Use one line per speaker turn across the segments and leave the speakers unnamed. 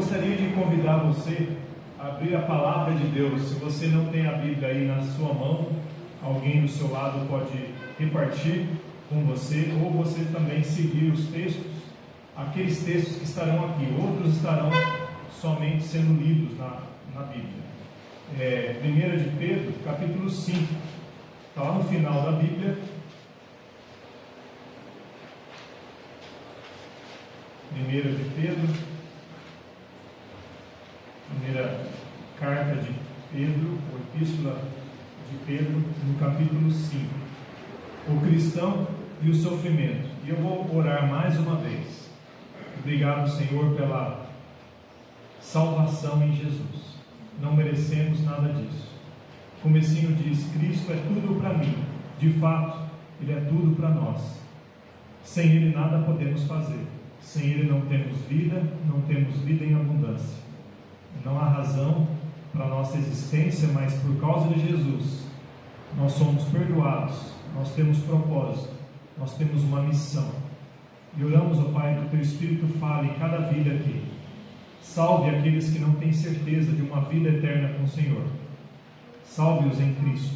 gostaria de convidar você a abrir a palavra de Deus. Se você não tem a Bíblia aí na sua mão, alguém do seu lado pode repartir com você, ou você também seguir os textos, aqueles textos que estarão aqui, outros estarão somente sendo lidos na Bíblia. 1 de Pedro, capítulo 5, está lá no final da Bíblia. 1 de Pedro, primeira carta de Pedro, ou epístola de Pedro, no capítulo 5, o cristão e o sofrimento. E eu vou orar mais uma vez. Obrigado, Senhor, pela salvação em Jesus. Não merecemos nada disso. O comecinho diz: Cristo é tudo para mim. De fato, Ele é tudo para nós. Sem Ele nada podemos fazer. Sem Ele não temos vida em abundância. Não há razão para a nossa existência, mas por causa de Jesus, nós somos perdoados, nós temos propósito, nós temos uma missão. E oramos, ó Pai, que o Teu Espírito fale em cada vida aqui. Salve aqueles que não têm certeza de uma vida eterna com o Senhor. Salve-os em Cristo.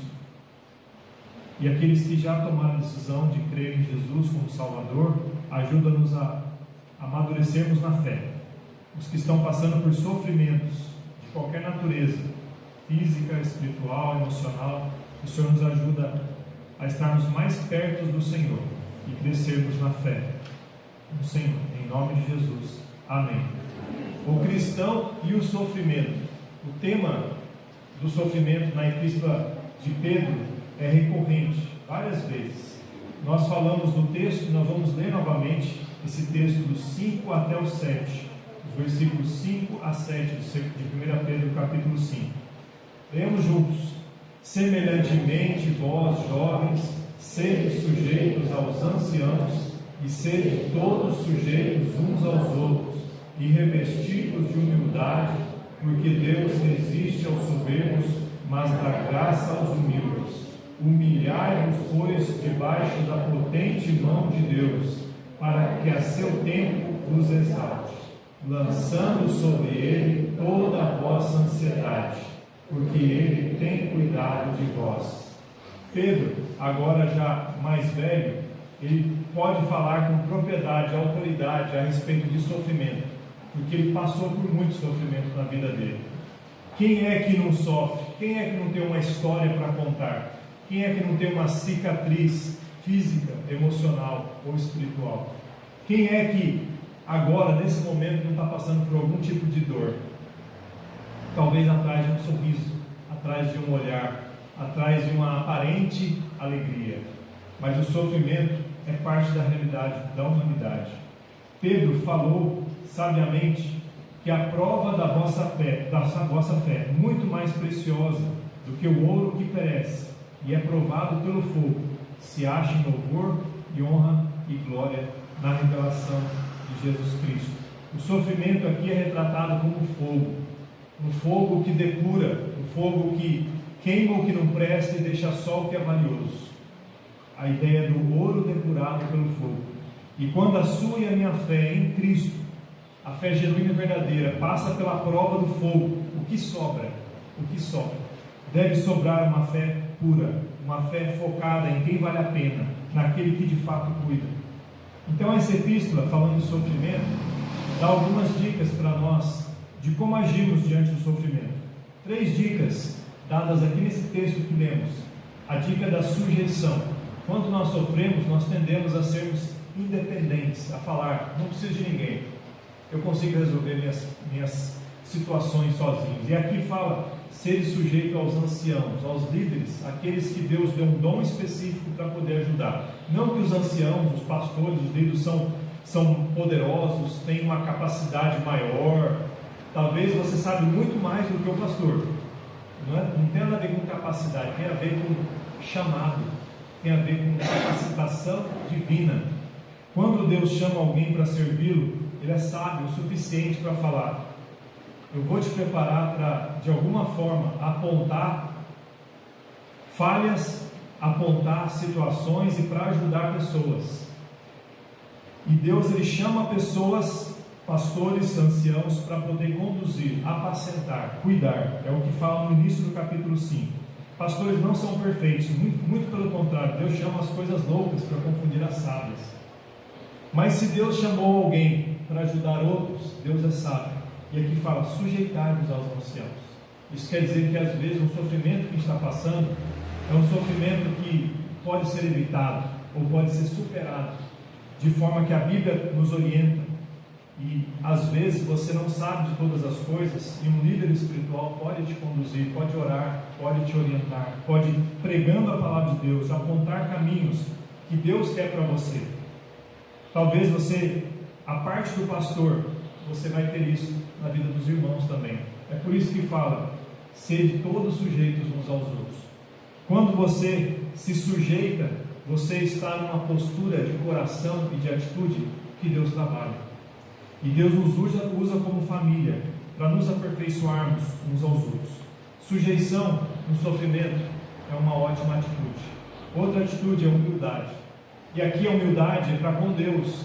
E aqueles que já tomaram a decisão de crer em Jesus como Salvador, ajuda-nos a amadurecermos na fé. Os que estão passando por sofrimentos de qualquer natureza, física, espiritual, emocional, o Senhor nos ajuda a estarmos mais perto do Senhor e crescermos na fé no Senhor, em nome de Jesus. Amém. O cristão e o sofrimento. O tema do sofrimento na epístola de Pedro é recorrente, várias vezes. Nós falamos no texto, nós vamos ler novamente esse texto dos 5 até o 7, os versículos 5 a 7 de 1 Pedro capítulo 5. Leamos juntos. Semelhantemente, vós, jovens, sede sujeitos aos anciãos, e sede todos sujeitos uns aos outros, e revestidos de humildade, porque Deus resiste aos soberbos, mas dá graça aos humildes. Humilhai-vos, pois, debaixo da potente mão de Deus, para que a seu tempo vos exalte, lançando sobre ele toda a vossa ansiedade, porque ele tem cuidado de vós. Pedro, agora já mais velho, ele pode falar com propriedade, autoridade a respeito de sofrimento, porque ele passou por muito sofrimento na vida dele. Quem é que não sofre? Quem é que não tem uma história para contar? Quem é que não tem uma cicatriz física, emocional ou espiritual? Quem é que agora, nesse momento, não está passando por algum tipo de dor? Talvez atrás de um sorriso, atrás de um olhar, atrás de uma aparente alegria. Mas o sofrimento é parte da realidade da humanidade. Pedro falou sabiamente que a prova da vossa fé, muito mais preciosa do que o ouro que perece e é provado pelo fogo, se acha em louvor e honra e glória na revelação de Jesus Cristo. O sofrimento aqui é retratado como fogo, um fogo que depura, um fogo que queima o que não presta e deixa só o que é valioso. A ideia do ouro depurado pelo fogo. E quando a sua e a minha fé é em Cristo, a fé genuína e verdadeira, passa pela prova do fogo, o que sobra? Deve sobrar uma fé pura, uma fé focada em quem vale a pena, naquele que de fato cuida. Então essa epístola, falando de sofrimento, dá algumas dicas para nós de como agirmos diante do sofrimento. 3 dicas dadas aqui nesse texto que lemos. A dica da sujeição. Quando nós sofremos, nós tendemos a sermos independentes, a falar: não preciso de ninguém, eu consigo resolver minhas situações sozinhos. E aqui fala: ser sujeito aos anciãos, aos líderes, aqueles que Deus deu um dom específico para poder ajudar. Não que os anciãos, os pastores, os líderes são poderosos, têm uma capacidade maior. Talvez você sabe muito mais do que o pastor. Não tem nada a ver com capacidade, tem a ver com chamado, tem a ver com capacitação divina. Quando Deus chama alguém para servi-lo, Ele é sábio o suficiente para falar: eu vou te preparar para, de alguma forma, apontar falhas, apontar situações e para ajudar pessoas. E Deus, Ele chama pessoas pastores, anciãos, para poder conduzir, apacentar, cuidar. É o que fala no início do capítulo 5. Pastores não são perfeitos, muito pelo contrário. Deus chama as coisas loucas para confundir as sábias. Mas se Deus chamou alguém para ajudar outros, Deus é sábio. E aqui fala, sujeitai-vos aos anciãos. Isso quer dizer que às vezes o sofrimento que está passando é um sofrimento que pode ser evitado ou pode ser superado, de forma que a Bíblia nos orienta. E às vezes você não sabe de todas as coisas, e um líder espiritual pode te conduzir, pode orar, pode te orientar, pode ir pregando a palavra de Deus, apontar caminhos que Deus quer para você. Talvez você, a parte do pastor, você vai ter isso na vida dos irmãos também. É por isso que fala, sede todos sujeitos uns aos outros. Quando você se sujeita, você está numa postura de coração e de atitude que Deus trabalha. E Deus nos usa como família, para nos aperfeiçoarmos uns aos outros. Sujeição no sofrimento é uma ótima atitude. Outra atitude é humildade. E aqui a humildade é para com Deus.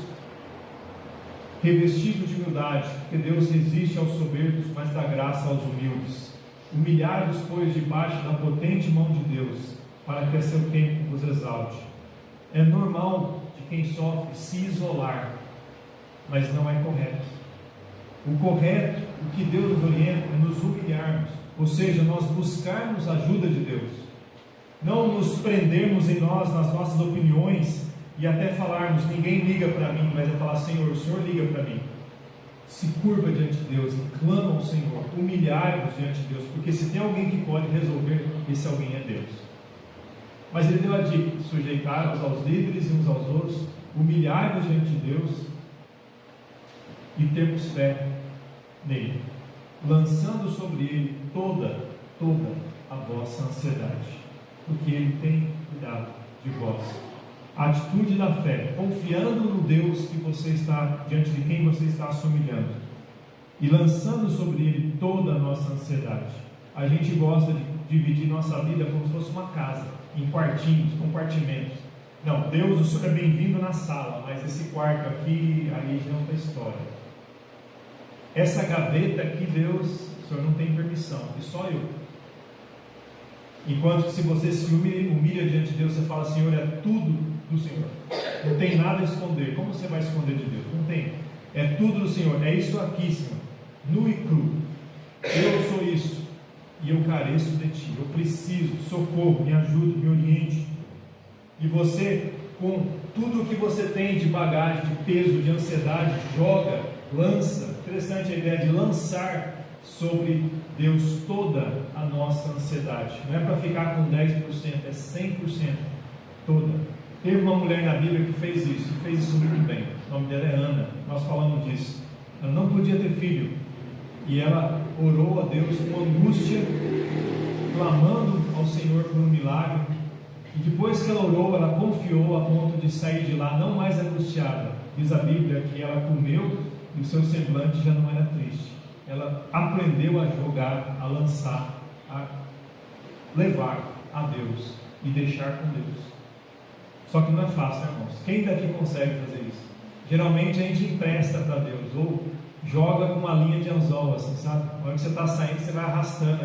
Revestido de humildade, porque Deus resiste aos soberbos, mas dá graça aos humildes. Humilhar-vos, pois, debaixo da potente mão de Deus, para que a seu tempo vos exalte. É normal de quem sofre se isolar, mas não é correto. O correto, o que Deus nos orienta, é nos humilharmos, ou seja, nós buscarmos a ajuda de Deus, não nos prendermos em nós, nas nossas opiniões, e até falarmos, ninguém liga para mim, mas é falar, Senhor, o Senhor liga para mim. Se curva diante de Deus e clama ao Senhor, humilhai-vos diante de Deus, porque se tem alguém que pode resolver, esse alguém é Deus. Mas ele deu a dica, sujeitai-vos aos líderes e uns aos outros, humilhai-vos diante de Deus e termos fé nele, lançando sobre ele toda a vossa ansiedade, porque ele tem cuidado de vós. A atitude da fé, confiando no Deus que você está, diante de quem você está se humilhando, e lançando sobre ele toda a nossa ansiedade. A gente gosta de dividir nossa vida como se fosse uma casa, em quartinhos, compartimentos. Não, Deus, o Senhor é bem-vindo na sala, mas esse quarto aqui, aí já é outra história. Essa gaveta aqui, Deus, o Senhor não tem permissão, e só eu. Enquanto se você se humilha diante de Deus, você fala, Senhor, é tudo do Senhor, não tem nada a esconder. Como você vai esconder de Deus? Não tem, é tudo do Senhor, é isso aqui, Senhor, nu e cru. Eu sou isso, e eu careço de Ti, eu preciso, socorro, me ajude, me oriente. E você, com tudo o que você tem de bagagem, de peso, de ansiedade, joga, lança. Interessante a ideia de lançar sobre Deus toda a nossa ansiedade. Não é para ficar com 10%, é 100% toda. Teve uma mulher na Bíblia que fez isso, e fez isso muito bem. O nome dela é Ana, nós falamos disso. Ela não podia ter filho, e ela orou a Deus com angústia, clamando ao Senhor por um milagre. E depois que ela orou, ela confiou a ponto de sair de lá não mais angustiada. Diz a Bíblia que ela comeu e o seu semblante já não era triste. Ela aprendeu a jogar, a lançar, a levar a Deus e deixar com Deus. Só que não é fácil, irmãos. Quem daqui consegue fazer isso? Geralmente a gente empresta para Deus, ou joga com uma linha de anzol, assim, sabe? Na hora que você está saindo, você vai arrastando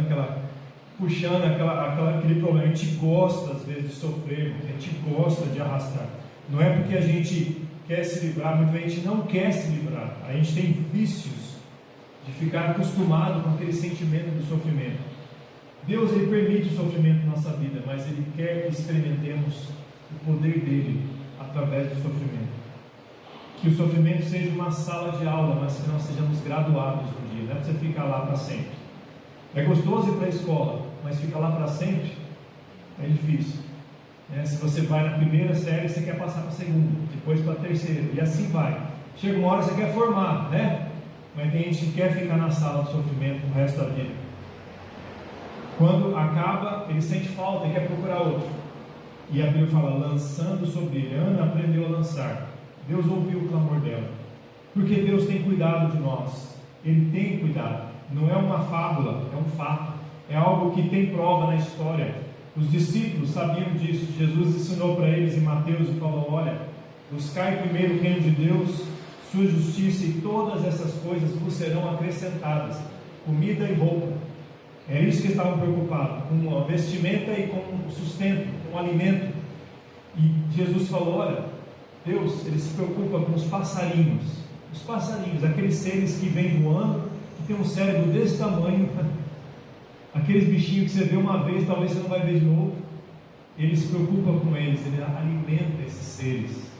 puxando aquele problema. A gente gosta às vezes de sofrer, a gente gosta de arrastar. Não é porque a gente quer se livrar, muitas vezes a gente não quer se livrar. A gente tem vícios de ficar acostumado com aquele sentimento do sofrimento. Deus, Ele permite o sofrimento na nossa vida, mas Ele quer que experimentemos o poder dEle através do sofrimento. Que o sofrimento seja uma sala de aula, mas que nós sejamos graduados no dia. Não é para você ficar lá para sempre. É gostoso ir para a escola, mas ficar lá para sempre é difícil. Se você vai na primeira série, você quer passar para a segunda, depois para a terceira, e assim vai. Chega uma hora que você quer formar, né? Mas tem gente que quer ficar na sala do sofrimento o resto da vida. Quando acaba, ele sente falta e quer procurar outro. E a Bíblia fala, lançando sobre ele. Ana aprendeu a lançar. Deus ouviu o clamor dela. Porque Deus tem cuidado de nós. Ele tem cuidado. Não é uma fábula, é um fato. É algo que tem prova na história. Os discípulos sabiam disso. Jesus ensinou para eles em Mateus e falou, olha, buscai primeiro o reino de Deus, sua justiça, e todas essas coisas vos serão acrescentadas, comida e roupa. É isso que estavam preocupados, com a vestimenta e com o sustento, com o alimento. E Jesus falou: olha, Deus, ele se preocupa com os passarinhos, aqueles seres que vêm voando, que tem um cérebro desse tamanho, aqueles bichinhos que você vê uma vez, talvez você não vai ver de novo. Ele se preocupa com eles, ele alimenta esses seres.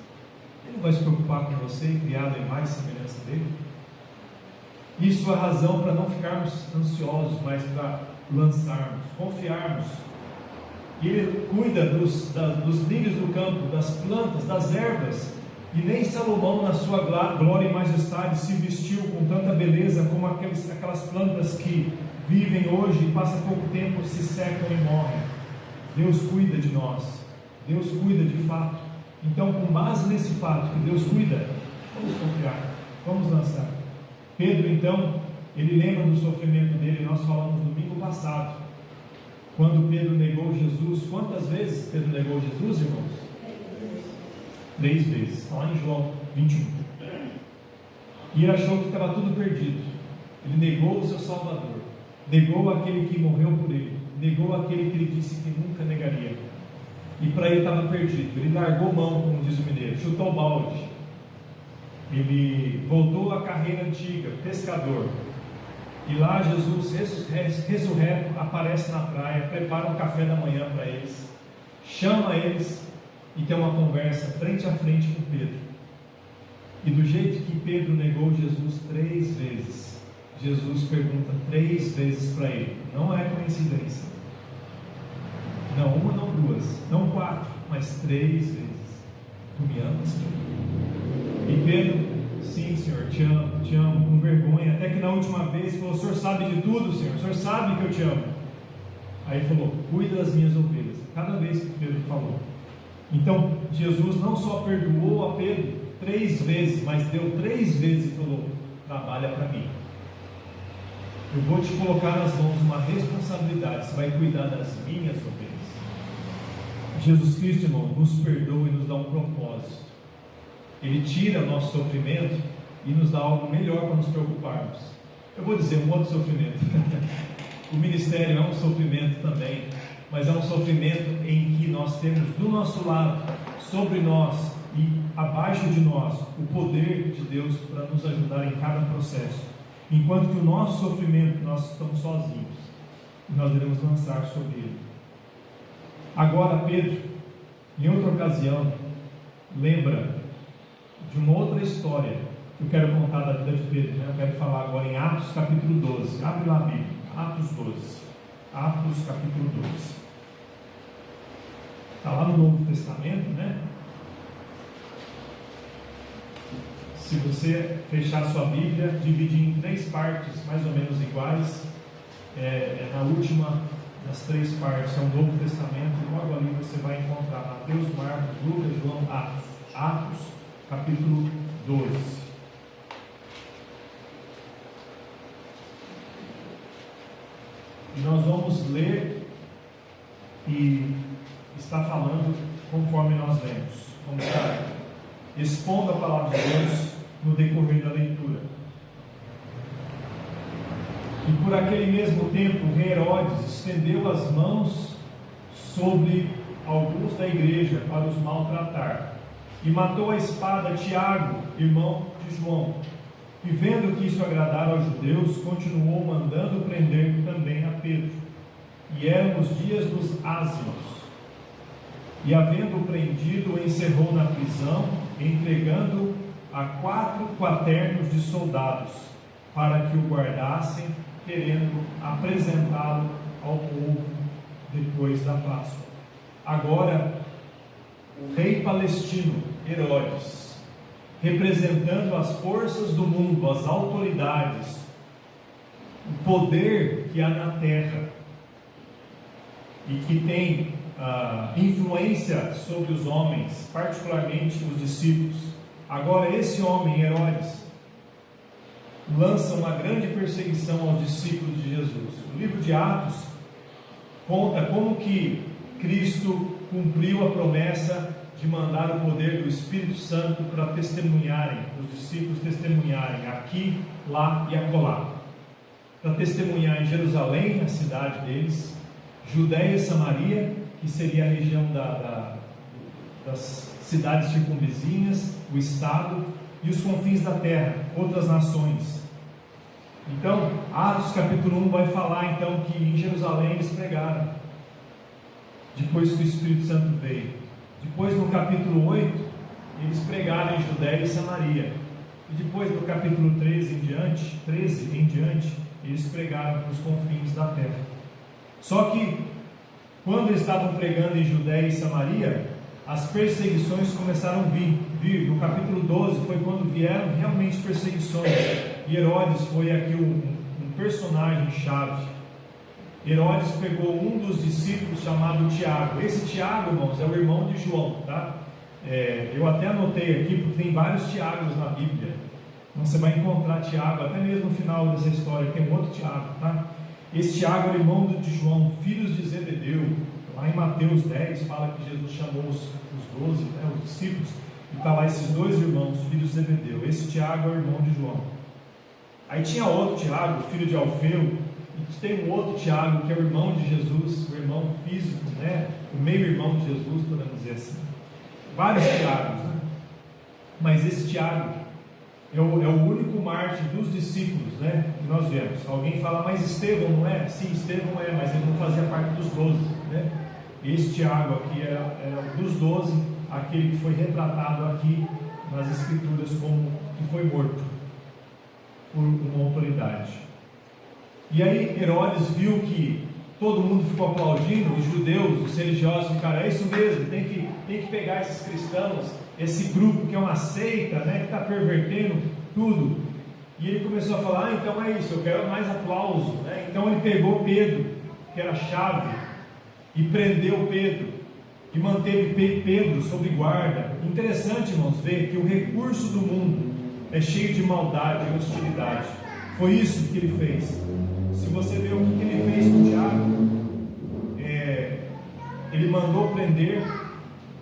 Ele não vai se preocupar com você, criado em mais semelhança dele? Isso é a razão para não ficarmos ansiosos, mas para lançarmos, confiarmos. E ele cuida dos lírios do campo, das plantas, das ervas. E nem Salomão, na sua glória e majestade, se vestiu com tanta beleza como aquelas plantas que vivem hoje e passam pouco tempo, se secam e morrem. Deus cuida de nós, Deus cuida de fato. Então, com base nesse fato que Deus cuida, vamos confiar, vamos lançar. Pedro, então, ele lembra do sofrimento dele. Nós falamos no domingo passado, quando Pedro negou Jesus. Quantas vezes Pedro negou Jesus, irmãos? 3 vezes, está lá em João 21. E ele achou que estava tudo perdido. Ele negou o seu Salvador, negou aquele que morreu por ele, negou aquele que ele disse que nunca negaria. E para ele estava perdido. Ele largou mão, como diz o mineiro, chutou o balde. Ele voltou à carreira antiga, pescador. E lá Jesus, ressurreto, aparece na praia, prepara um café da manhã para eles, chama eles e tem uma conversa frente a frente com Pedro. E do jeito que Pedro negou Jesus 3 vezes, Jesus pergunta 3 vezes para ele. Não é coincidência. Não uma, não 2, não 4, mas 3 vezes. Tu me amas, Senhor? E Pedro: sim, Senhor, te amo, com vergonha. Até que na última vez falou: o Senhor sabe de tudo, Senhor, o Senhor sabe que eu te amo. Aí ele falou: cuida das minhas ovelhas. Cada vez que Pedro falou. Então Jesus não só perdoou a Pedro 3 vezes, mas deu 3 vezes e falou: trabalha para mim. Eu vou te colocar nas mãos uma responsabilidade, você vai cuidar das minhas ovelhas. Jesus Cristo, irmão, nos perdoa e nos dá um propósito. Ele tira o nosso sofrimento e nos dá algo melhor para nos preocuparmos. Eu vou dizer um outro sofrimento. O ministério é um sofrimento também, mas é um sofrimento em que nós temos do nosso lado, sobre nós e abaixo de nós, o poder de Deus para nos ajudar em cada processo. Enquanto que o nosso sofrimento, nós estamos sozinhos, e nós devemos lançar sobre ele. Agora Pedro, em outra ocasião, lembra de uma outra história que eu quero contar da vida de Pedro, né? Eu quero falar agora em Atos capítulo 12. Abre lá a Bíblia, Atos 12. Atos capítulo 12. Está lá no Novo Testamento, né? Se você fechar sua Bíblia, dividir em 3 partes mais ou menos iguais, na última das 3 partes é o Novo Testamento, e logo ali você vai encontrar Mateus, Marcos, Lucas, João, Atos. Atos capítulo 12. E nós vamos ler e está falando conforme nós lemos. Vamos estar expondo a palavra de Deus no decorrer da leitura. E por aquele mesmo tempo, o rei Herodes estendeu as mãos sobre alguns da igreja para os maltratar, e matou a espada Tiago, irmão de João. E vendo que isso agradara aos judeus, continuou mandando prender também a Pedro. E eram os dias dos ázimos. E havendo-o prendido, o encerrou na prisão, entregando a 4 quaternos de soldados, para que o guardassem, querendo apresentá-lo ao povo depois da Páscoa. Agora, o rei palestino Herodes, representando as forças do mundo, as autoridades, o poder que há na terra e que tem influência sobre os homens, particularmente os discípulos. Agora esse homem, Herodes, lança uma grande perseguição aos discípulos de Jesus. O livro de Atos conta como que Cristo cumpriu a promessa de mandar o poder do Espírito Santo para testemunharem, os discípulos testemunharem aqui, lá e acolá. Para testemunhar em Jerusalém, a cidade deles, Judéia e Samaria, que seria a região das cidades circunvizinhas, o estado, e os confins da terra, outras nações. Então, Atos capítulo 1 vai falar então que em Jerusalém eles pregaram, depois que o Espírito Santo veio. Depois no capítulo 8, eles pregaram em Judéia e Samaria. E depois no capítulo 13 em diante, eles pregaram para os confins da terra. Só que, quando eles estavam pregando em Judéia e Samaria, as perseguições começaram a vir. No capítulo 12 foi quando vieram realmente perseguições. E Herodes foi aqui um personagem chave. Herodes pegou um dos discípulos chamado Tiago. Esse Tiago, irmãos, é o irmão de João, tá? Eu até anotei aqui, porque tem vários Tiagos na Bíblia. Então você vai encontrar Tiago, até mesmo no final dessa história, tem um outro Tiago, tá? Esse Tiago é o irmão de João, filhos de Zebedeu. Lá em Mateus 10 fala que Jesus chamou os 12, os discípulos, e está lá esses dois irmãos, filhos de Zebedeu. Esse Tiago é o irmão de João. Aí tinha outro Tiago, filho de Alfeu, e tem um outro Tiago que é o irmão de Jesus, o irmão físico, né? O meio-irmão de Jesus, podemos dizer assim. Vários Tiagos, né? Mas esse Tiago é o único mártir dos discípulos, né? Que nós vemos. Alguém fala, mas Estevão não é? Sim, Estevão é, mas ele não fazia parte dos 12, né? Esse Tiago aqui era dos 12, aquele que foi retratado aqui nas Escrituras como que foi morto por uma autoridade. E aí Herodes viu que todo mundo ficou aplaudindo, os judeus, os religiosos ficaram, é isso mesmo, tem que pegar esses cristãos, esse grupo que é uma seita, né, que está pervertendo tudo. E ele começou a falar, então é isso, eu quero mais aplauso, né? Então ele pegou Pedro, que era a chave, e prendeu Pedro, e manteve Pedro sob guarda. Interessante, irmãos, ver que o recurso do mundo é cheio de maldade e hostilidade. Foi isso que ele fez. Se você ver o que ele fez com Tiago, ele mandou prender,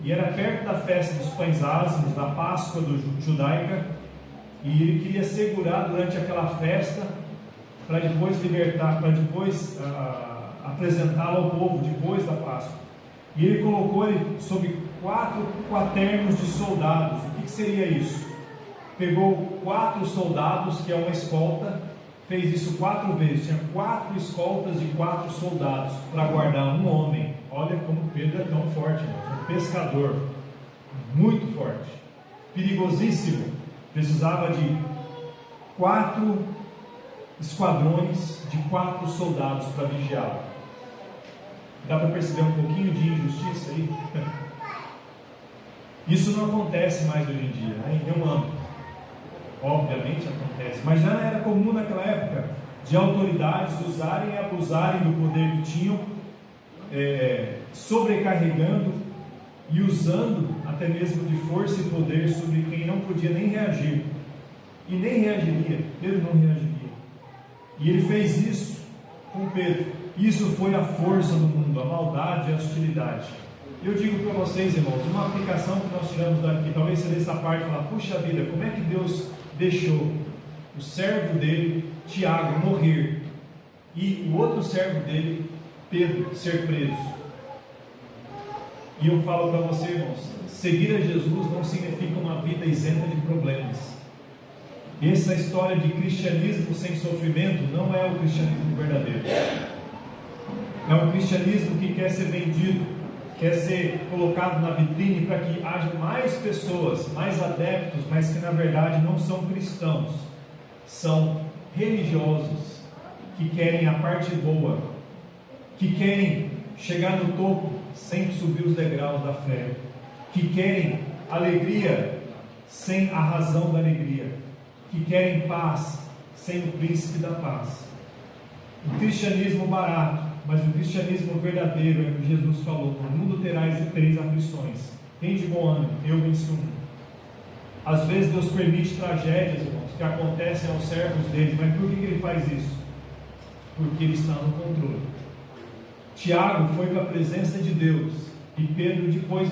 e era perto da festa dos pães ázimos, da Páscoa judaica, e ele queria segurar durante aquela festa, para depois libertar, para depois apresentá-lo ao povo, depois da Páscoa. E ele colocou ele sob 4 quaternos de soldados. O que seria isso? Pegou 4 soldados, que é uma escolta, fez isso 4 vezes, tinha 4 escoltas de 4 soldados para guardar um homem. Olha como Pedro é tão forte, um pescador muito forte, perigosíssimo. Precisava de 4 esquadrões de 4 soldados para vigiá-lo. Dá para perceber um pouquinho de injustiça aí? Isso não acontece mais hoje em dia, né? Em nenhum âmbito. Obviamente acontece, mas já era comum naquela época de autoridades usarem e abusarem do poder que tinham, sobrecarregando e usando até mesmo de força e poder sobre quem não podia nem reagir, e nem reagiria. Pedro não reagiria, e ele fez isso com Pedro. Isso foi a força do mundo, a maldade e a hostilidade. Eu digo para vocês, irmãos, uma aplicação que nós tiramos daqui, talvez seja essa parte, falar, puxa vida, como é que Deus deixou o servo dele, Tiago, morrer, e o outro servo dele, Pedro, ser preso? E eu falo para você, irmãos, seguir a Jesus não significa uma vida isenta de problemas. Essa história de cristianismo sem sofrimento não é o cristianismo verdadeiro. É um cristianismo que quer ser vendido, quer ser colocado na vitrine para que haja mais pessoas, mais adeptos, mas que na verdade não são cristãos, são religiosos, que querem a parte boa, que querem chegar no topo sem subir os degraus da fé, que querem alegria sem a razão da alegria, que querem paz sem o príncipe da paz. O cristianismo barato, mas o cristianismo verdadeiro é o que Jesus falou: no mundo tereis aflições, tende bom ânimo, eu venci o mundo. Às vezes Deus permite tragédias, irmãos, que acontecem aos servos dele, mas por que ele faz isso? Porque ele está no controle. Tiago foi para a presença de Deus, e Pedro depois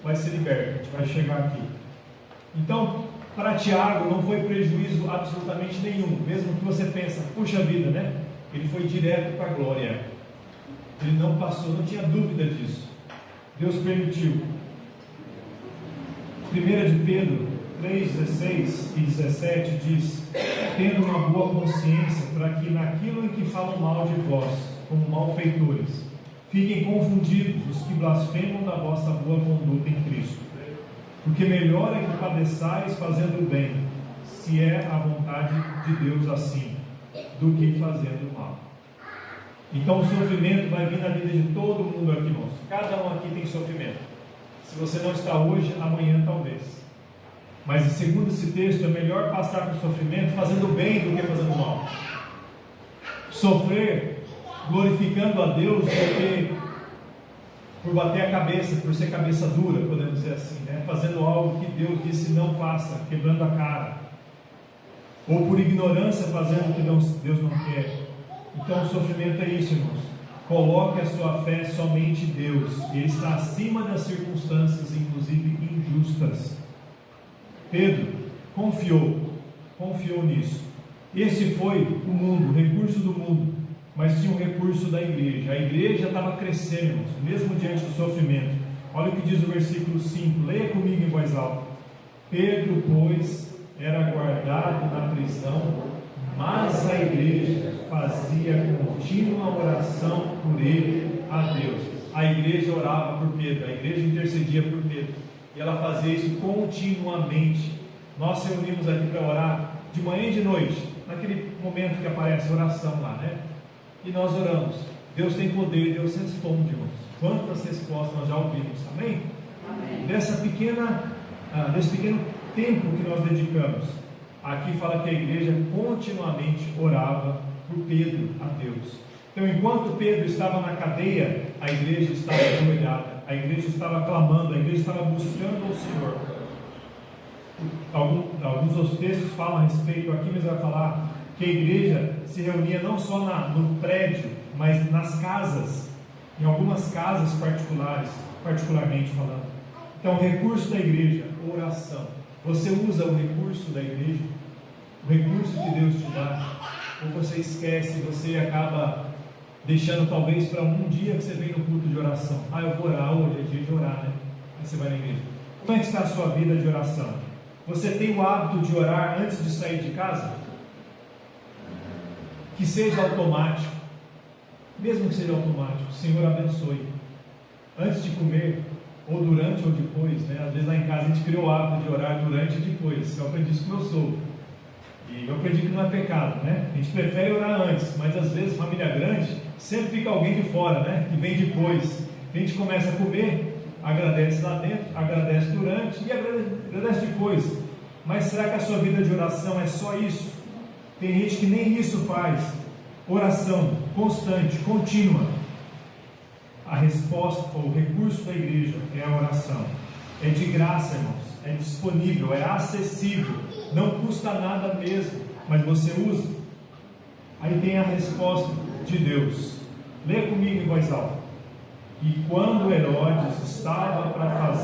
vai ser liberto. A gente vai chegar aqui. Então, para Tiago não foi prejuízo absolutamente nenhum, mesmo que você pensa, puxa vida, né? Ele foi direto para a glória. Ele não passou, não tinha dúvida disso. Deus permitiu. 1 de Pedro 3:16 e 17 diz: tendo uma boa consciência, para que naquilo em que falam mal de vós, como malfeitores, fiquem confundidos os que blasfemam da vossa boa conduta em Cristo. Porque melhor é que padeçais fazendo o bem, se é a vontade de Deus assim, do que fazendo o mal. Então o sofrimento vai vir na vida de todo mundo aqui, irmãos. Cada um aqui tem sofrimento. Se você não está hoje, amanhã talvez. Mas segundo esse texto, é melhor passar por sofrimento fazendo bem do que fazendo mal. Sofrer glorificando a Deus do que por bater a cabeça, por ser cabeça dura, podemos dizer assim, né? Fazendo algo que Deus disse não faça, quebrando a cara. Ou por ignorância fazendo o que Deus não quer. Então o sofrimento é isso, irmãos. Coloque a sua fé somente em Deus. Ele está acima das circunstâncias, inclusive injustas. Pedro confiou nisso. Esse foi o mundo, o recurso do mundo, mas tinha um recurso da igreja. A igreja estava crescendo, irmãos, mesmo diante do sofrimento. Olha o que diz o versículo 5, leia comigo em voz alta. Pedro, pois, era guardado na prisão, mas a igreja fazia contínua oração por ele a Deus. A igreja orava por Pedro, a igreja intercedia por Pedro. E ela fazia isso continuamente. Nós reunimos aqui para orar de manhã e de noite, naquele momento que aparece a oração lá, né? E nós oramos. Deus tem poder, Deus responde, irmãos. Quantas respostas nós já ouvimos, amém? Amém. Desse pequeno tempo que nós dedicamos, aqui fala que a igreja continuamente orava por Pedro a Deus. Então, enquanto Pedro estava na cadeia, a igreja estava ajoelhada, a igreja estava clamando, a igreja estava buscando o Senhor. Alguns dos textos falam a respeito, aqui mesmo vai falar que a igreja se reunia não só no prédio, mas nas casas, em algumas casas particulares, particularmente falando. Então, o recurso da igreja, oração. Você usa o recurso da igreja, o recurso que Deus te dá, ou você esquece, você acaba deixando talvez para um dia que você vem no culto de oração. Eu vou orar hoje, é dia de orar, né? Aí você vai na igreja. Como é que está a sua vida de oração? Você tem o hábito de orar antes de sair de casa? Que seja automático. Mesmo que seja automático, Senhor abençoe. Antes de comer, ou durante ou depois, né? Às vezes lá em casa a gente criou o hábito de orar durante e depois. Eu aprendi isso com meu sogro. E eu aprendi que não é pecado, né? A gente prefere orar antes, mas às vezes família grande, sempre fica alguém de fora, né? Que vem depois. A gente começa a comer, agradece lá dentro, agradece durante e agradece depois. Mas será que a sua vida de oração é só isso? Tem gente que nem isso faz. Oração constante, contínua. A resposta, o recurso da igreja é a oração. É de graça, irmãos. É disponível, é acessível. Não custa nada mesmo, mas você usa. Aí tem a resposta de Deus. Leia comigo em voz alta. E quando Herodes estava para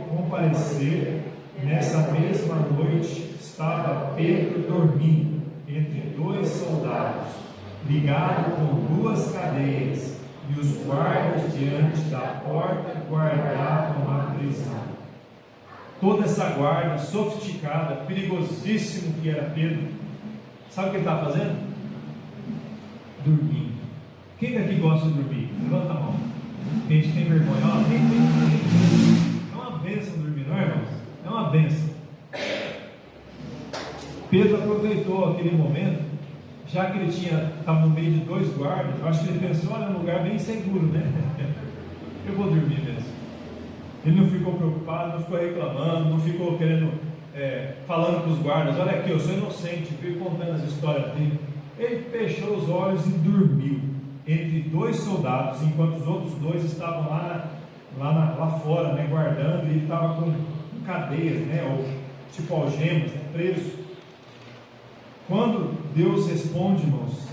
comparecer, nessa mesma noite estava Pedro dormindo entre dois soldados, ligado com duas cadeias, e os guardas diante da porta guardavam a prisão. Toda essa guarda sofisticada, perigosíssimo que era Pedro, sabe o que ele estava fazendo? Dormindo. Quem daqui gosta de dormir? Levanta a mão. Tem gente que tem vergonha. É uma bênção dormir, não é, irmãos? É uma bênção. Pedro aproveitou aquele momento, já que ele estava no meio de dois guardas. Eu acho que ele pensou: olha, é um lugar bem seguro, né? Eu vou dormir mesmo. Ele não ficou preocupado, não ficou reclamando, não ficou falando para os guardas: olha aqui, eu sou inocente, veio contando as histórias dele. Ele fechou os olhos e dormiu entre dois soldados, enquanto os outros dois estavam lá fora, né, guardando, e ele estava com cadeias, né, ou tipo algemas, né, preso. Quando Deus responde, irmãos,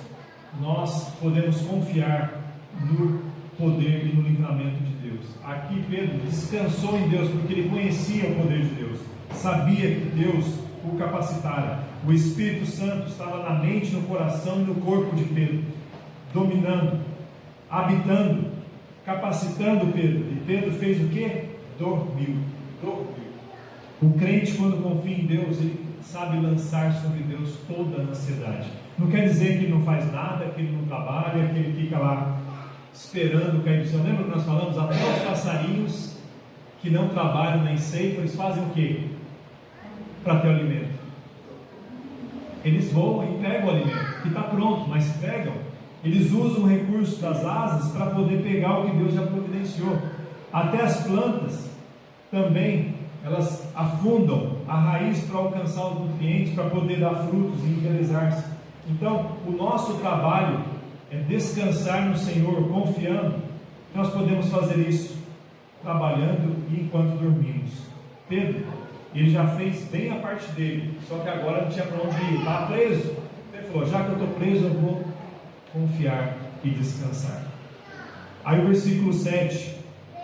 nós podemos confiar no poder e no livramento de Deus. Aqui Pedro descansou em Deus, porque ele conhecia o poder de Deus, sabia que Deus o capacitara. O Espírito Santo estava na mente, no coração e no corpo de Pedro, dominando, habitando, capacitando Pedro. E Pedro fez o que? Dormiu. O crente, quando confia em Deus, ele sabe lançar sobre Deus toda a ansiedade. Não quer dizer que ele não faz nada, que ele não trabalha, que ele fica lá esperando cair do céu. Lembra que nós falamos? Até os passarinhos que não trabalham nem ceifam, eles fazem o quê? Para ter o alimento. Eles voam e pegam o alimento, que está pronto, mas pegam. Eles usam o recurso das asas para poder pegar o que Deus já providenciou. Até as plantas também, elas afundam a raiz para alcançar os nutrientes, para poder dar frutos e envelhezar-se. Então, o nosso trabalho é descansar no Senhor, confiando. Nós podemos fazer isso trabalhando e enquanto dormimos. Pedro, ele já fez bem a parte dele, só que agora não tinha para onde ir, estava preso. Ele falou: já que eu estou preso, eu vou confiar e descansar. Aí o versículo 7: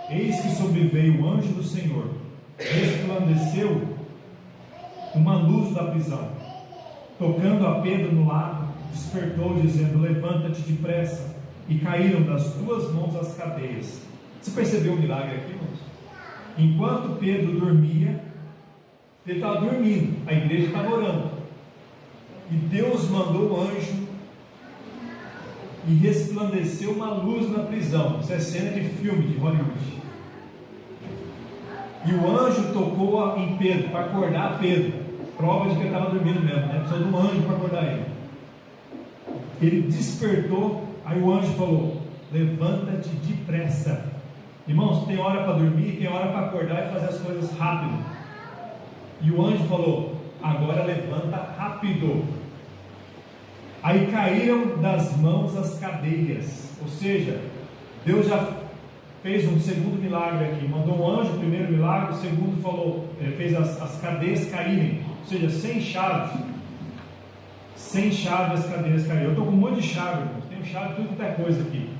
eis que sobreveio o anjo do Senhor, resplandeceu uma luz da prisão, tocando a Pedro no lado, despertou, dizendo: levanta-te depressa. E caíram das duas mãos as cadeias. Você percebeu o milagre aqui, irmãos? Enquanto Pedro dormia, ele estava dormindo, a igreja estava orando, e Deus mandou o anjo e resplandeceu uma luz na prisão. Isso é cena de filme de Hollywood. E o anjo tocou em Pedro para acordar Pedro. Prova de que ele estava dormindo mesmo, né? Precisou de um anjo para acordar ele. Ele despertou. Aí o anjo falou: levanta-te depressa. Irmãos, tem hora para dormir, tem hora para acordar e fazer as coisas rápido. E o anjo falou: agora levanta rápido. Aí caíram das mãos as cadeias. Ou seja, Deus já fez um segundo milagre aqui. Mandou um anjo, o primeiro milagre. O segundo falou, fez as cadeias caírem. Ou seja, sem chave. Sem chave as cadeias caíram. Eu estou com um monte de chave, irmãos. Tenho chave de tudo que é coisa aqui.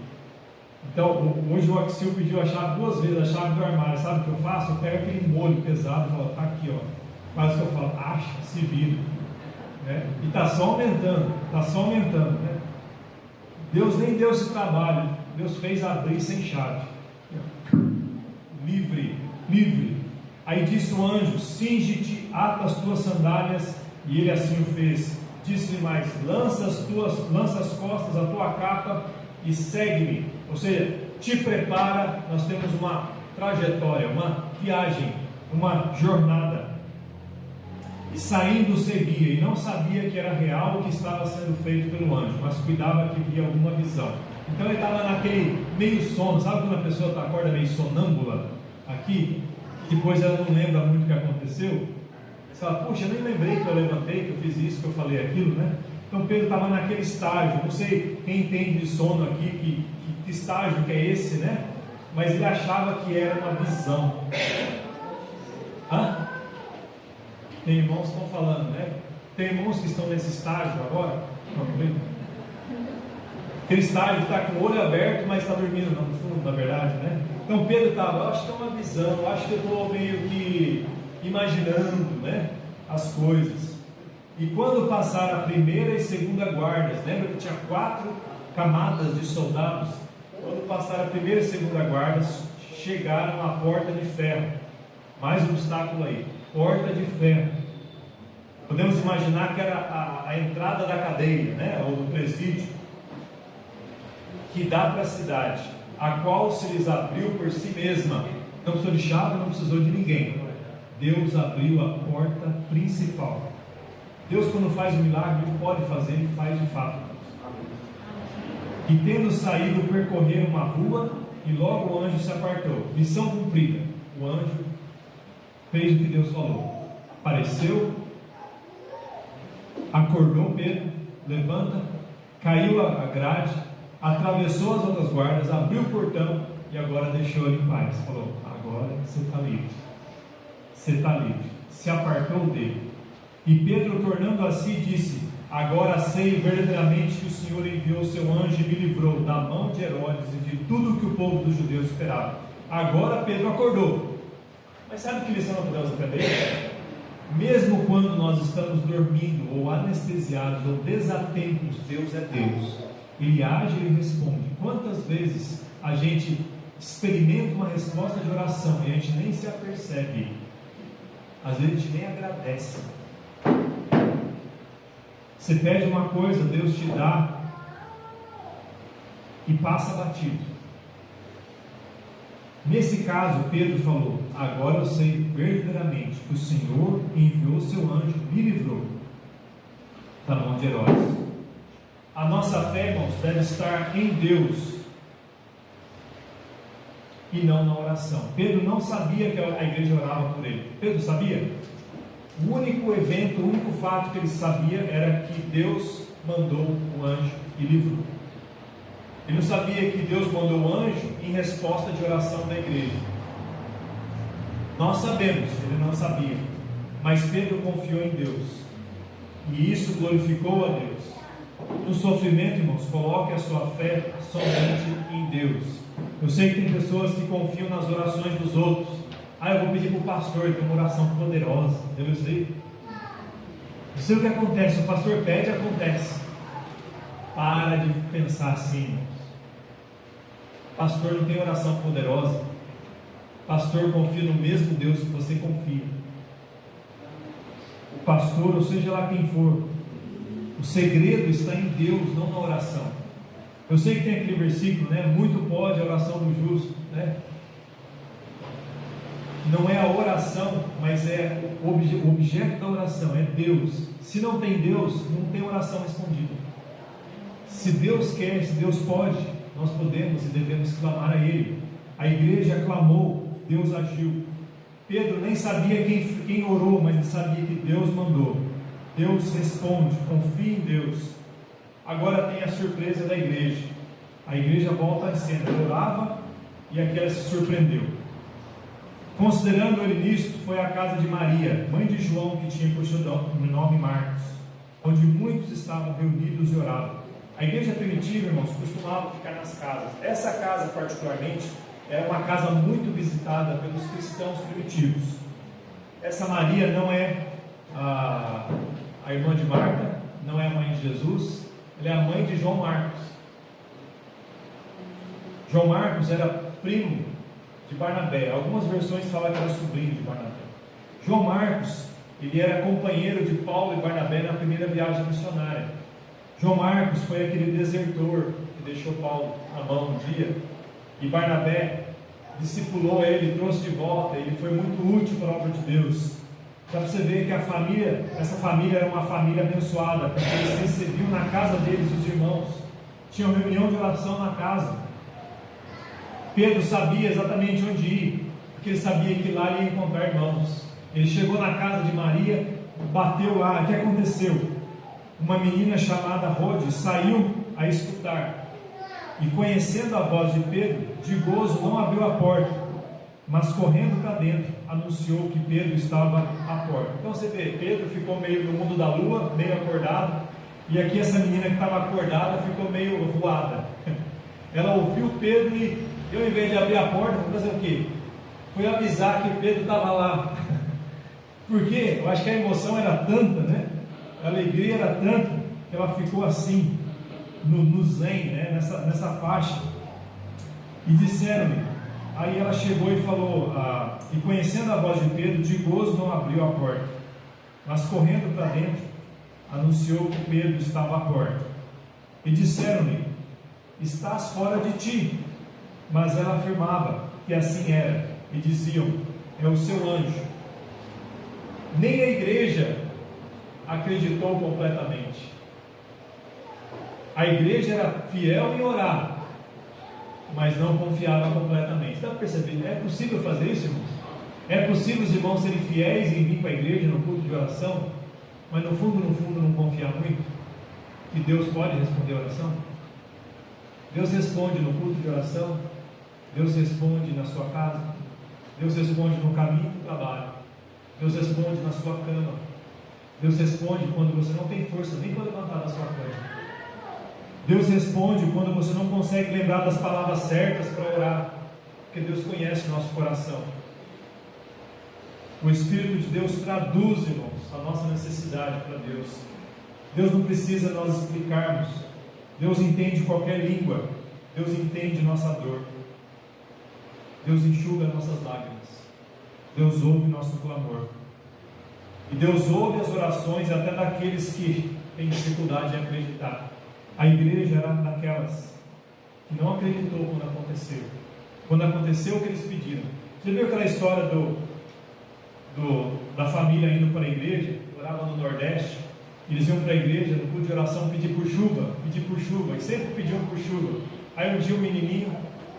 Então, hoje o Axil pediu a chave 2 vezes, a chave do armário. Sabe o que eu faço? Eu pego aquele molho pesado e falo: tá aqui, ó. Quase que eu falo: acha, se vira. Né? E está só aumentando, né? Deus nem deu esse trabalho. Deus fez abrir sem chave. Livre. Aí disse o anjo: cinge-te, ata as tuas sandálias. E ele assim o fez. Disse-lhe mais: lança as costas a tua capa e segue-me. Ou seja, te prepara. Nós temos uma trajetória, uma viagem, uma jornada. E saindo seguia, e não sabia que era real o que estava sendo feito pelo anjo, mas cuidava que via alguma visão. Então ele estava naquele meio sono. Sabe quando a pessoa acorda meio sonâmbula aqui, depois ela não lembra muito o que aconteceu? Você fala: puxa, eu nem lembrei que eu levantei, que eu fiz isso, que eu falei aquilo, né? Então Pedro estava naquele estágio. Não sei quem entende de sono aqui, que estágio que é esse, né? Mas ele achava que era uma visão. Tem irmãos que estão falando, né? Tem irmãos que estão nesse estágio agora. Aquele estágio está com o olho aberto, mas está dormindo no fundo, na verdade, né? Então Pedro estava: acho que é uma visão, acho que eu estou meio que imaginando, né, as coisas. E quando passaram a primeira e segunda guardas, lembra que tinha 4 camadas de soldados? Quando passaram a primeira e segunda guardas, chegaram à porta de ferro. Mais um obstáculo aí, porta de ferro. Podemos imaginar que era a entrada da cadeia, né, ou do presídio, que dá para a cidade, a qual se lhes abriu por si mesma. Não precisou de chave, não precisou de ninguém. Deus abriu a porta principal. Deus, quando faz um milagre, Ele pode fazer, Ele faz de fato. E tendo saído, percorreram uma rua, e logo o anjo se apartou. Missão cumprida. O anjo fez o que Deus falou. Apareceu, acordou Pedro, levanta, caiu a grade, atravessou as outras guardas, abriu o portão e agora deixou ele em paz. Falou: agora você está livre. Você está livre. Se apartou dele. E Pedro, tornando a si, disse: Agora sei verdadeiramente que o Senhor enviou o seu anjo e me livrou da mão de Herodes e de tudo o que o povo dos judeus esperava. Agora Pedro acordou. Mas sabe que lição nós podemos aprender? Mesmo quando nós estamos dormindo, ou anestesiados, ou desatentos, Deus é Deus. Ele age e ele responde. Quantas vezes a gente experimenta uma resposta de oração e a gente nem se apercebe? Às vezes a gente nem agradece. Você pede uma coisa, Deus te dá e passa batido. Nesse caso, Pedro falou: agora eu sei verdadeiramente que o Senhor enviou seu anjo e me livrou da mão de Herodes. A nossa fé, irmãos, deve estar em Deus e não na oração. Pedro não sabia que a igreja orava por ele. Pedro sabia? O único evento, o único fato que ele sabia era que Deus mandou o anjo e livrou. Ele não sabia que Deus mandou o anjo em resposta de oração da igreja. Nós sabemos, ele não sabia. Mas Pedro confiou em Deus. E isso glorificou a Deus. No sofrimento, irmãos, coloque a sua fé somente em Deus. Eu sei que tem pessoas que confiam nas orações dos outros. Eu vou pedir para o pastor, tem uma oração poderosa. Eu sei. Eu sei o que acontece. O pastor pede, acontece. Para de pensar assim, irmãos. Pastor não tem oração poderosa. Pastor confia no mesmo Deus que você confia. O pastor, ou seja lá quem for, o segredo está em Deus, não na oração. Eu sei que tem aquele versículo, né? Muito pode a oração do justo, né? Não é a oração, mas é o objeto da oração, é Deus. Se não tem Deus, não tem oração respondida. Se Deus quer, se Deus pode, nós podemos e devemos clamar a Ele. A igreja clamou, Deus agiu. Pedro nem sabia quem orou, mas ele sabia que Deus mandou. Deus responde, confia em Deus. Agora tem a surpresa da igreja. A igreja volta à cena. Ela orava e aqui ela se surpreendeu. Considerando ele nisto, foi à casa de Maria, mãe de João, que tinha por seu nome Marcos, onde muitos estavam reunidos e oravam. A igreja primitiva, irmãos, costumava ficar nas casas. Essa casa, particularmente, era uma casa muito visitada pelos cristãos primitivos. Essa Maria não é a irmã de Marta, não é a mãe de Jesus, ela é a mãe de João Marcos. João Marcos era primo de Barnabé. Algumas versões falam que era sobrinho de Barnabé. João Marcos, ele era companheiro de Paulo e Barnabé na primeira viagem missionária. João Marcos foi aquele desertor que deixou Paulo na mão um dia, e Barnabé discipulou ele, trouxe de volta. Ele foi muito útil para a obra de Deus. Para você ver que essa família era uma família abençoada, porque eles recebiam na casa deles os irmãos, tinham reunião de oração na casa. Pedro sabia exatamente onde ir, porque ele sabia que lá ele ia encontrar irmãos. Ele chegou na casa de Maria, bateu lá. O que aconteceu? Uma menina chamada Rode saiu a escutar, e conhecendo a voz de Pedro, de gozo não abriu a porta, mas correndo para dentro, anunciou que Pedro estava à porta. Então você vê, Pedro ficou meio no mundo da lua, meio acordado, e aqui essa menina que estava acordada ficou meio voada. Ela ouviu Pedro e eu, em vez de abrir a porta, vou fazer o quê? Foi avisar que Pedro estava lá. Por quê? Eu acho que a emoção era tanta, né? A alegria era tanta que ela ficou assim, no zen, né? nessa faixa. E disseram-lhe, aí ela chegou e falou, e conhecendo a voz de Pedro, de gozo não abriu a porta, mas correndo para dentro, anunciou que Pedro estava à porta. E disseram-lhe, estás fora de ti. Mas ela afirmava que assim era, e diziam, é o seu anjo. Nem a igreja acreditou completamente. A igreja era fiel em orar, mas não confiava completamente. Está percebendo? É possível fazer isso, irmãos? É possível os irmãos serem fiéis em vir para a igreja no culto de oração, mas no fundo não confiar muito que Deus pode responder a oração? Deus responde no culto de oração, Deus responde na sua casa, Deus responde no caminho do trabalho, Deus responde na sua cama, Deus responde quando você não tem força nem para levantar da sua cama. Deus responde quando você não consegue lembrar das palavras certas para orar, porque Deus conhece o nosso coração. O Espírito de Deus traduz, irmãos, a nossa necessidade para Deus. Deus não precisa nós explicarmos. Deus entende qualquer língua. Deus entende nossa dor. Deus enxuga nossas lágrimas. Deus ouve nosso clamor. E Deus ouve as orações até daqueles que têm dificuldade em acreditar. A igreja era daquelas que não acreditou quando aconteceu. Quando aconteceu o que eles pediram. Você viu aquela história da família indo para a igreja? Oravam no Nordeste. Eles iam para a igreja, no culto de oração, pedir por chuva. E sempre pediam por chuva. Aí um dia o menininho,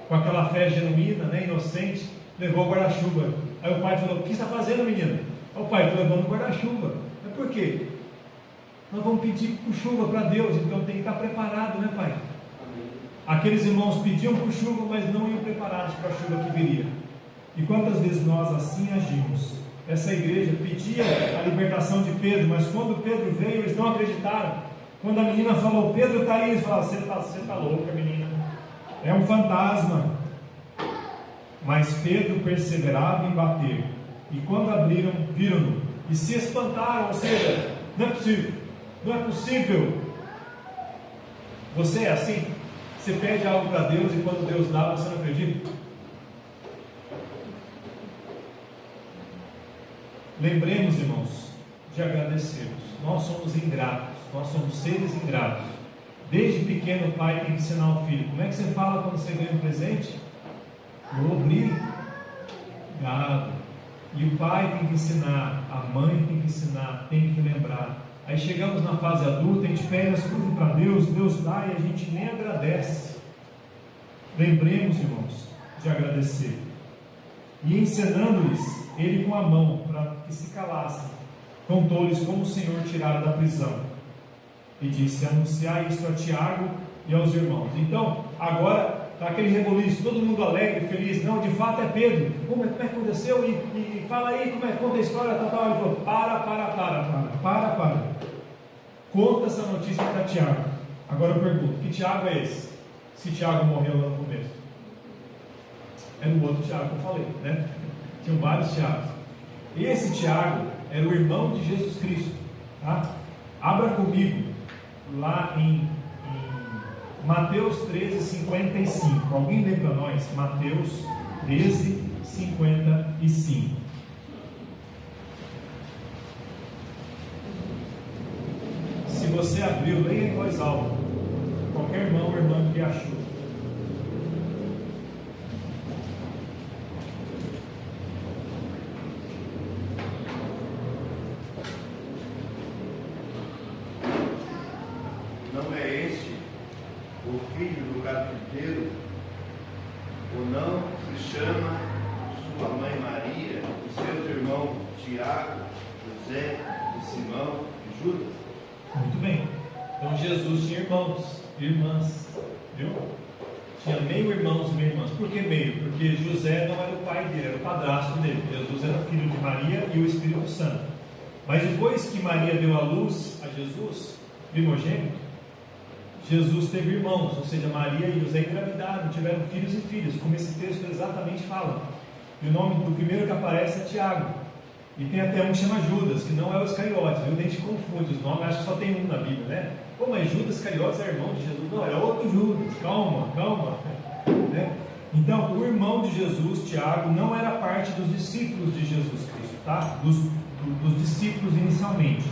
com aquela fé genuína, né, inocente, levou o guarda-chuva. Aí o pai falou: o que você está fazendo, menino? Ó, pai, estou levando o guarda-chuva. Mas por quê? Nós vamos pedir por chuva para Deus, então tem que estar preparado, né, pai? Aqueles irmãos pediam por chuva, mas não iam preparados para a chuva que viria. E quantas vezes nós assim agimos? Essa igreja pedia a libertação de Pedro, mas quando Pedro veio, eles não acreditaram. Quando a menina falou: Pedro está aí, eles falaram: você está louca, menina, é um fantasma. Mas Pedro perseverava em bater, e quando abriram, viram-no e se espantaram. Ou seja, não é possível. Você é assim? Você pede algo para Deus e quando Deus dá, você não acredita? Lembremos, irmãos, de agradecermos. Nós somos ingratos, nós somos seres ingratos. Desde pequeno o pai tem que ensinar o filho. Como é que você fala quando você ganha um presente? Obrigado. E o pai tem que ensinar, a mãe tem que ensinar, tem que lembrar. Aí chegamos na fase adulta, a gente pede as coisas para Deus, Deus dá e a gente nem agradece. Lembremos, irmãos, de agradecer. E ensinando-lhes ele com a mão, para que se calassem, contou-lhes como o Senhor tirara da prisão. E disse: anunciai isto a Tiago e aos irmãos. Então, agora está aquele reboliço, todo mundo alegre, feliz. Não, de fato é Pedro. Como é que aconteceu? E fala aí, como é que conta a história? Ele falou: para. Conta essa notícia para Tiago. Agora eu pergunto: que Tiago é esse? Se Tiago morreu lá no começo. É no outro Tiago que eu falei, né? Tinham vários Tiagos. Esse Tiago era o irmão de Jesus Cristo. Tá? Abra comigo lá em Mateus 13:55. Alguém lê para nós? Mateus 13:55. Se você abriu, leia em voz alta. Qualquer irmão ou irmã que achou.
Não é este o filho do carpinteiro? Ou não se chama sua mãe Maria e seus irmãos Tiago, José e Simão e Judas?
Muito bem. Então Jesus tinha irmãos e irmãs, viu? Tinha meio irmãos e meio irmãs. Por que meio? Porque José não era o pai dele, era o padrasto dele. Jesus era filho de Maria e o Espírito Santo. Mas depois que Maria deu à luz a Jesus, primogênito, Jesus teve irmãos, ou seja, Maria e José engravidaram, tiveram filhos e filhas, como esse texto exatamente fala. E o nome do primeiro que aparece é Tiago. E tem até um que chama Judas, que não é o Iscariotes, viu? A gente confunde os nomes, acho que só tem um na Bíblia, né? Pô, mas Judas Iscariotes é irmão de Jesus? Não, era outro Judas, calma. Né? Então, o irmão de Jesus, Tiago, não era parte dos discípulos de Jesus Cristo, tá? Dos discípulos inicialmente.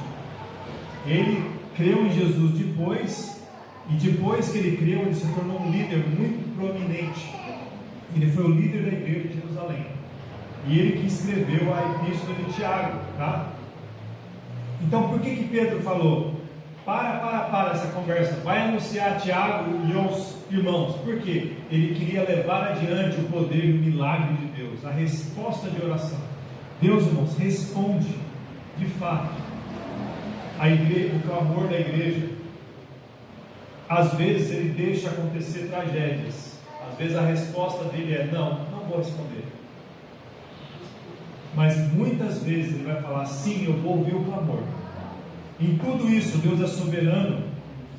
Ele creu em Jesus depois, e depois que ele creu, ele se tornou um líder muito prominente. Ele foi o líder da igreja de Jerusalém. E ele que escreveu a epístola de Tiago, tá? Então, por que Pedro falou: para essa conversa, vai anunciar a Tiago e aos irmãos? Por quê? Ele queria levar adiante o poder e o milagre de Deus, a resposta de oração. Deus, irmãos, responde de fato a igreja, o clamor da igreja. Às vezes ele deixa acontecer tragédias, às vezes a resposta dele é: não vou responder. Mas muitas vezes ele vai falar: sim, eu vou ouvir o clamor. Em tudo isso, Deus é soberano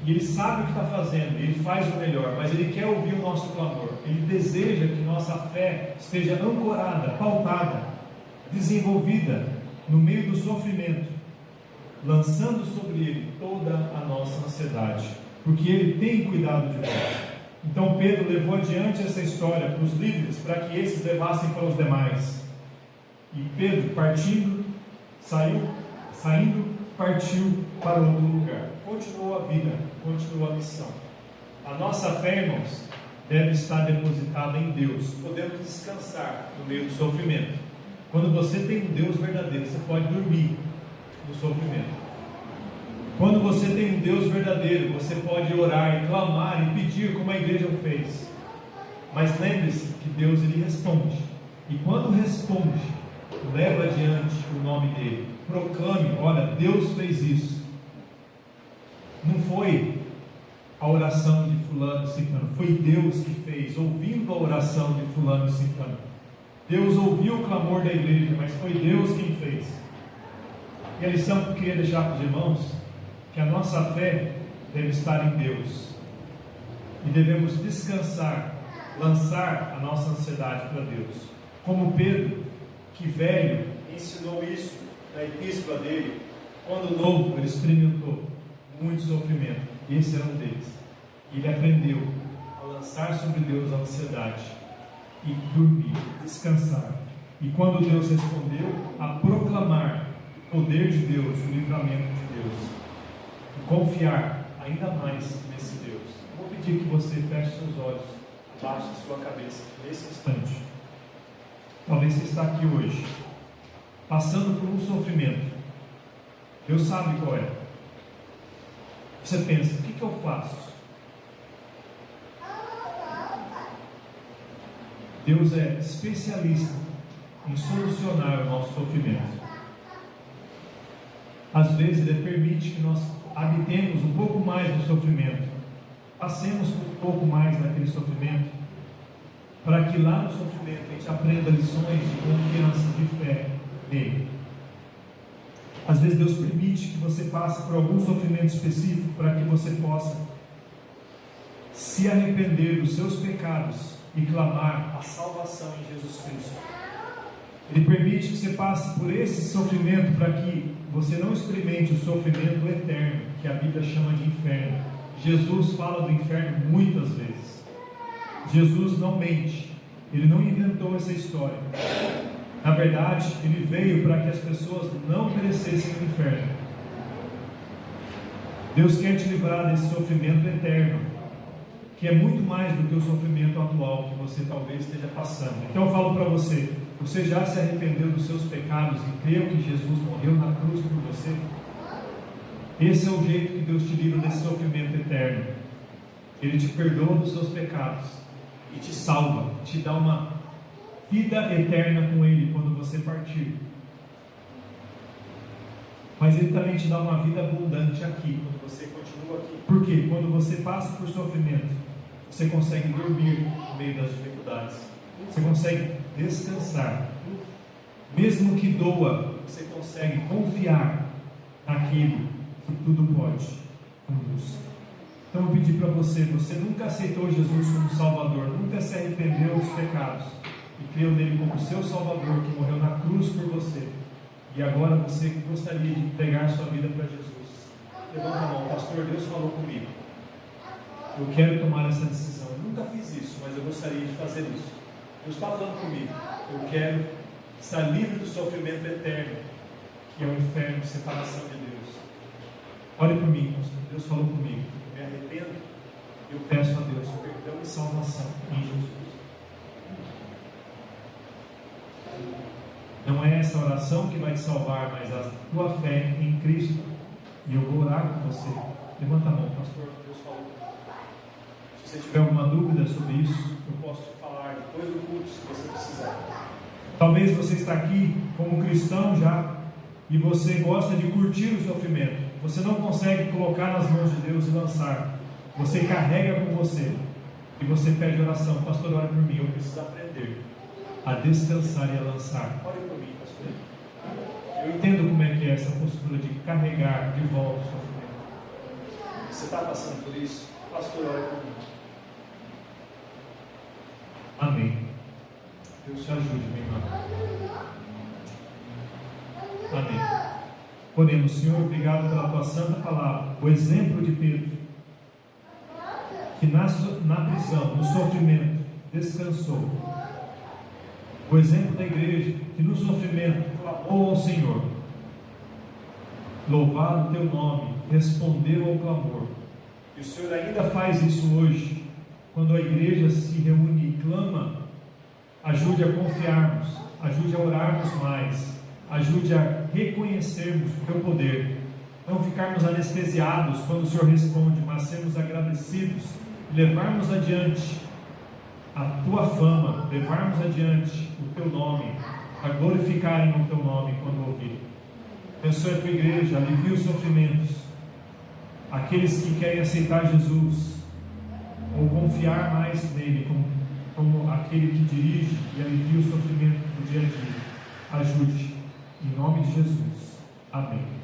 e Ele sabe o que está fazendo, Ele faz o melhor, mas Ele quer ouvir o nosso clamor. Ele deseja que nossa fé esteja ancorada, pautada, desenvolvida no meio do sofrimento, lançando sobre Ele toda a nossa ansiedade, porque Ele tem cuidado de nós. Então Pedro levou adiante essa história para os líderes, para que esses levassem para os demais. E Pedro, partiu para outro lugar. Continuou a vida, continuou a missão. A nossa fé, irmãos, deve estar depositada em Deus. Podemos descansar no meio do sofrimento. Quando você tem um Deus verdadeiro, você pode dormir no sofrimento. Quando você tem um Deus verdadeiro, você pode orar e clamar e pedir como a igreja o fez. Mas lembre-se que Deus, Ele responde. E quando responde, leva adiante o nome dEle. Proclame, olha, Deus fez isso. Não foi a oração de fulano e ciclano, foi Deus que fez, ouvindo a oração de fulano e ciclano. Deus ouviu o clamor da igreja, mas foi Deus quem fez. E a lição que eu queria deixar para os irmãos, que a nossa fé deve estar em Deus. E devemos descansar, lançar a nossa ansiedade para Deus. Como Pedro, que velho, ensinou isso na epístola dele. Quando novo, ele experimentou muito sofrimento. E esse era um deles. E ele aprendeu a lançar sobre Deus a ansiedade e dormir, descansar. E quando Deus respondeu, a proclamar o poder de Deus, o livramento de Deus. E confiar ainda mais nesse Deus. Vou pedir que você feche seus olhos, abaixe sua cabeça nesse instante. Talvez você está aqui hoje, passando por um sofrimento. Deus sabe qual é. Você pensa, o que eu faço? Deus é especialista em solucionar o nosso sofrimento. Às vezes Ele permite que nós habitemos um pouco mais do sofrimento, passemos um pouco mais daquele sofrimento, para que lá no sofrimento a gente aprenda lições de confiança, de fé nele. Às vezes Deus permite que você passe por algum sofrimento específico para que você possa se arrepender dos seus pecados e clamar a salvação em Jesus Cristo. Ele permite que você passe por esse sofrimento para que você não experimente o sofrimento eterno, que a Bíblia chama de inferno. Jesus fala do inferno muitas vezes. Jesus não mente, Ele não inventou essa história. Na verdade, Ele veio para que as pessoas não perecessem no inferno. Deus quer te livrar desse sofrimento eterno, que é muito mais do que o sofrimento atual que você talvez esteja passando. Então eu falo para você, você já se arrependeu dos seus pecados e creu que Jesus morreu na cruz por você? Esse é o jeito que Deus te livra desse sofrimento eterno. Ele te perdoa dos seus pecados e te salva, te dá uma vida eterna com Ele quando você partir. Mas Ele também te dá uma vida abundante aqui, quando você continua aqui. Porque quando você passa por sofrimento, você consegue dormir no meio das dificuldades, você consegue descansar. Mesmo que doa, você consegue confiar naquele que tudo pode, como Deus. Então eu pedi para você, você nunca aceitou Jesus como Salvador, nunca se arrependeu dos pecados e creu nele como seu Salvador, que morreu na cruz por você, e agora você gostaria de entregar sua vida para Jesus. Levanta a mão, pastor, Deus falou comigo, eu quero tomar essa decisão. Eu nunca fiz isso, mas eu gostaria de fazer isso. Deus está falando comigo, eu quero estar livre do sofrimento eterno, que é o inferno, separação de Deus. Olhe para mim, pastor, Deus falou comigo, eu me arrependo, eu peço a Deus perdão e salvação em Jesus. Não é essa oração que vai te salvar, mas a tua fé em Cristo. E eu vou orar com você. Levanta a mão, pastor, Deus falou. Se você tiver alguma dúvida sobre isso, eu posso te falar depois do culto, se você precisar. Talvez você está aqui como cristão já, e você gosta de curtir o sofrimento. Você não consegue colocar nas mãos de Deus e lançar. Você carrega com você, e você pede oração. Pastor, ore por mim, eu preciso aprender a descansar e a lançar. Ore por mim, pastor. Eu entendo como é que é essa postura de carregar de volta o sofrimento.
Você está passando por isso? Pastor, olha por mim.
Amém. Deus te ajude, meu irmão. Amém. Oremos, Senhor, obrigado pela tua santa palavra, o exemplo de Pedro, que na prisão, no sofrimento, descansou. O exemplo da igreja, que no sofrimento clamou ao Senhor. Louvado o teu nome, respondeu ao clamor. E o Senhor ainda faz isso hoje, quando a igreja se reúne e clama. Ajude a confiarmos, ajude a orarmos mais, ajude a reconhecermos o teu poder, não ficarmos anestesiados quando o Senhor responde, mas sermos agradecidos, levarmos adiante a tua fama, levarmos adiante o teu nome, a glorificarem o teu nome quando ouvirem. Abençoe a tua igreja, alivia os sofrimentos, aqueles que querem aceitar Jesus ou confiar mais nele como aquele que dirige e alivia o sofrimento do dia a dia. Ajude, em nome de Jesus. Amém.